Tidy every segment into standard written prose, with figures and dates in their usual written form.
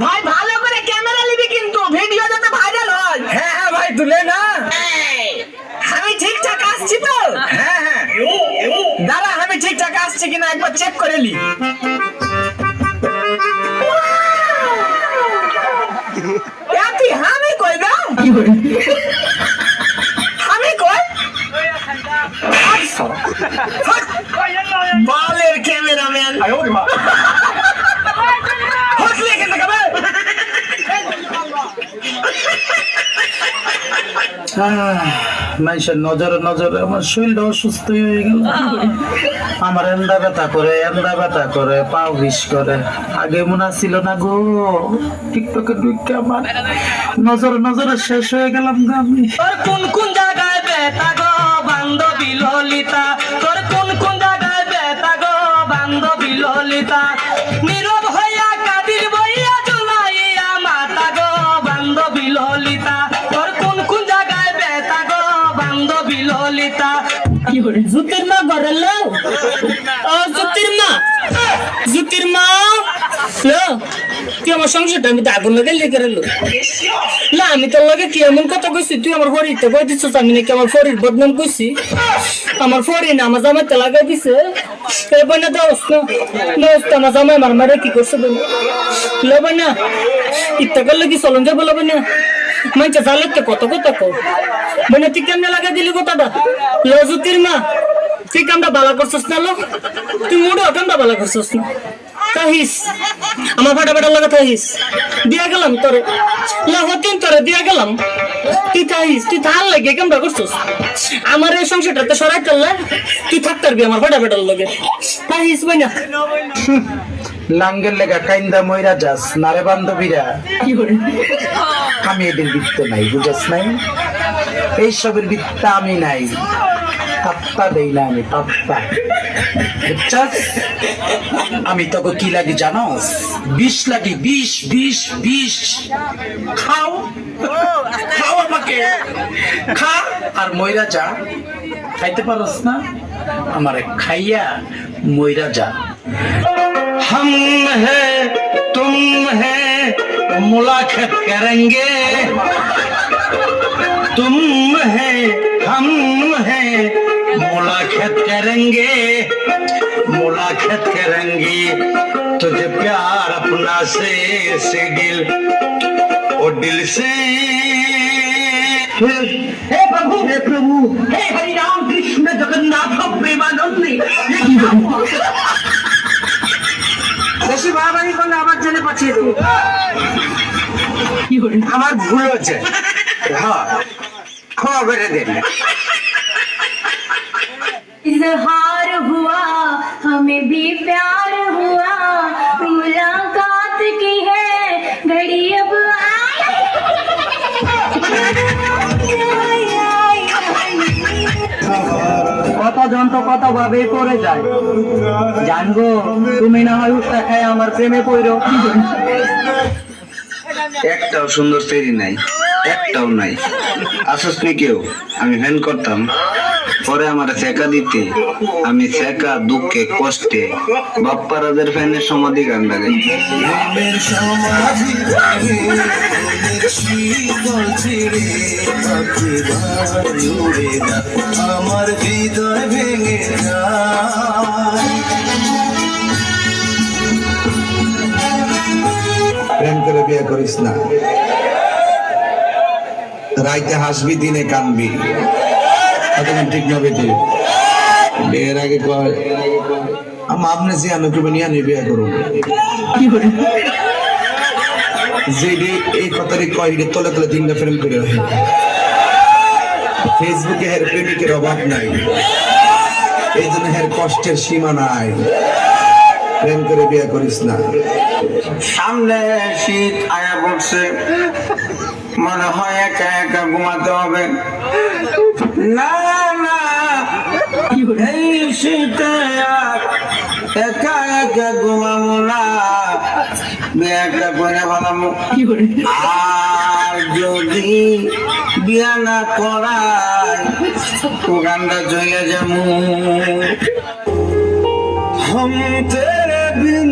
ভাই ভালো করে ক্যামেরা নিবি কিন্তু ভিডিও যাতে ভাইরাল হয়। হ্যাঁ হ্যাঁ ভাই তুলে না, আমি ঠিকঠাক আসছি তো। হ্যাঁ হ্যাঁ দাঁড়া, আমি ঠিকঠাক আসছি কিনা একবার চেক করে নি। আমি কই দাও, আমি কই বালের ক্যামেরাম্যান হটলে কেন দেখাবে। মানুষের নজরে নজরে আমার শরীরটা অসুস্থ হয়ে গেল। আমার এন্দা ব্যথা করে পা বিষ করে। আগে মনে ছিল না গো, টিকটকে ঢুকে আমার নজরে নজরে শেষ হয়ে গেলাম গো আমি। তোর কোন কোন জায়গায় ব্যথা গো বান্ধবী ললিতা, তোর কোন কোন জায়গায় ব্যথা গো বান্ধবী ললিতা, নীরব হইয়া কাদির বইয়া জুলাইয়া মাতা গো বান্ধবী ললিতা, তোর কোন কোন জায়গায় ব্যথা গো বান্ধবী ললিতা। কি করে জুতির মা ঘরের লোক? ও জুতির মা, জুতির মা তুই আমার সংসারটা আমি তো আগুন লাগাই লেগে রেলো না। আমি তোর লগে কি এমন কথা কইছি, তুই আমার ফরিতে কই দিছিস আমি নাকি আমার ফরির বদনাম কইছি? আমার ফরি না আমার জামাইতে লাগাই দিছে। এবার না দোস্ত আমার জামাই আমার মারে কি করছে লবে না, ইত্যা করলে কি চলন যাবো লবে না। মানছে জালেতে কত কথা কো মানে তুই কেমনে লাগাই দিলি কথাটা? লজুতির মা তুই কামটা বালা করছিস না, লো তুই মুড়ো কামটা বালা করছিস না। তাহিস আমার ফাটাফাটার লাগে তাহিস দিয়া গেলাম তোরে হতিন তোরে দিয়া গেলাম। তুই তাহিস তুই থাল লাগে কেমন করছিস? আমার এই সংসারটাতে সরাই চললে তুই থাকতে পারবি আমার ফাটাফাটার লগে। তাহিস বই না লাঙ্গের লেগা কাইন্দা মইরা যাস নারে বান্ধবীরা। কি করে আমি এদের বৃত্ত নাই, বুঝাস নাই? এইসবের বৃত্তা আমি নাই, পাত্তা দেই না আমি, পাত্তা। বুঝছাস আমি তোকে কি লাগি জানোস? বিষ লাগি, বিষ বিষ বিষ। খাও খাও আমাকে, খা আর মইরা যা। খাইতে পারস না আমারে, খাইয়া মইরা যা। हम है तुम है मुलाकात करेंगे, तुम है हम है मुलाकात करेंगे, मुलाकात करेंगे तुझे प्यार अपना से दिल और दिल से। हे प्रभु हे हरि राम कृष्ण जगन्नाथ प्रेमानंदी। বেশি বাড়াবাড়ি করলে আমার জন্য পাঠিয়ে দেবো। আমার ভুল হচ্ছে, হ্যাঁ ক্ষমা করে দেন। इजहार हुआ हमें भी प्यार हुआ, मुलाकात की है घड़ी अब কত যন্ত্র কত ভাবে পড়ে যায় জানবো, তুমি না হয় উঠতে খায় আমার প্রেমে পড়ো। একটাও সুন্দর ফেরি নাই, একটাও নাই। আসস নি কেউ, আমি ফ্যান করতাম। পরে আমার ছেকা দিতে আমি ছেকা দুঃখে কষ্টে বাপ্পারাজের ফ্যানের সমাধি গান লাগাই। আমার হৃদয় ভেঙে প্রেম করে বিয়ে করিস না, রাইতে হাসবি দিনে কানবি। ঠিক না বেটি? বিয়ের আগে কয় আপনি যে আমি নিয়ে আনি বিয়ে করুন। যেটি এই কথাটি কয় তলে তলে তিনটা প্রেম করে ফেসবুকে হের প্রেমিকের অভাব নাই, এই জন্য হের কষ্টের সীমা নাই। প্রেম করে বিয়ে করিস না। সামনে শীত আয়া পড়ছে, মনে হয় একা একা ঘুমাতে হবে। না না এই শীতে একা একা ঘুমাবো না, বিয়েটা করে ভালামো। আর যদি বিয়া না করায় ওখানটা চলে যাবো। हम तेरे बिन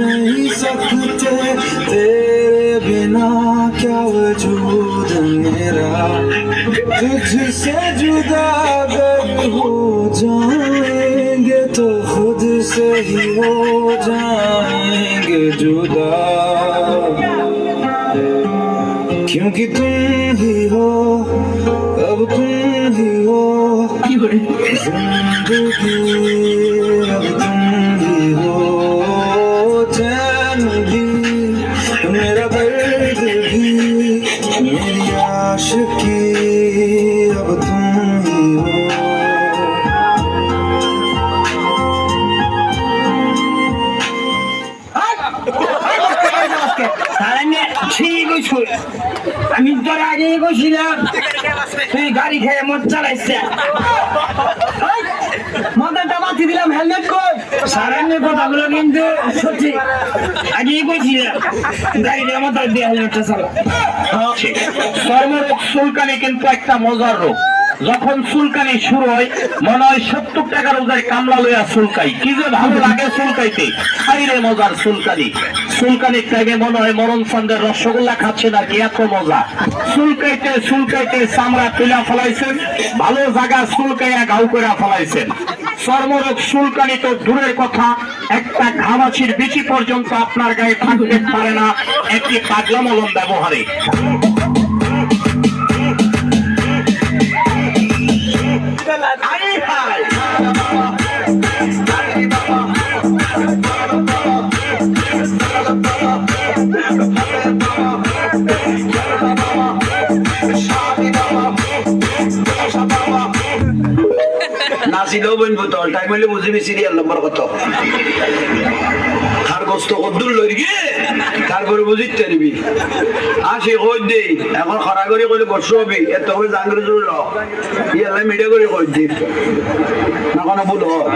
नहीं सकते तेरे बिना क्या वजूद मेरा तुझसे जुदा अगर हो जाएंगे तो खुद से ही हो जाएंगे जुदा क्योंकि तुम ही हो अब तुम ही हो जिंदगी अब तुम ही हो चैन भी मेरा दर्द भी मेरी आशिकी अब तुम ही हो আমি তোর আগে গেছিলাম তুই গাড়ি খেয়ে মদ চালাইছে মদটা বাতি দিলাম হেলমেট কর সারান্নের কথাগুলো কিন্তু সত্যি আগেই গেছিলাম গাড়ি দিয়ে মদ দিয়ে হেলমেটটা চালা চর্মরোগ চুলকানি কিন্তু একটা মজার রোগ যখন চুলকানি শুরু হয় মনে হয় 70 টাকার ওজায় কামলা লইয়া চুলকাই কি যে ভালো লাগে চুলকাইতে খাইরে মজার চুলকানি চুলকানির টাইমে মনে হয় মরণ চন্দ্রের রসগোল্লা খাচ্ছেন আর কি এত মজা চুলকাইতে চুলকাইতে চামড়া তুলা ফলাইছেন ভালো জায়গা চুলকাইয়া ঘাউ করে ফলাইছেন চর্মরোগ চুলকানি তো দূরের কথা একটা ঘামাচির বিচি পর্যন্ত আপনার গায়ে থাকতে পারে না একটি পাগলা মলম ব্যবহারে নাচিলেও বলবো তো টাইম হইলে বুঝিবি সিরিয়াল নম্বর কত তার গোস্ত কদ্দুর লই গিয়ে তারপরে বুঝিতে নিবি আসি কই দেই এখন খরা করে কইলে বসো হবি এত করে জাঙ্গরে জুড়ল ইয়ালে মিডিয়া করে কই দি না কোনো ভুল হয়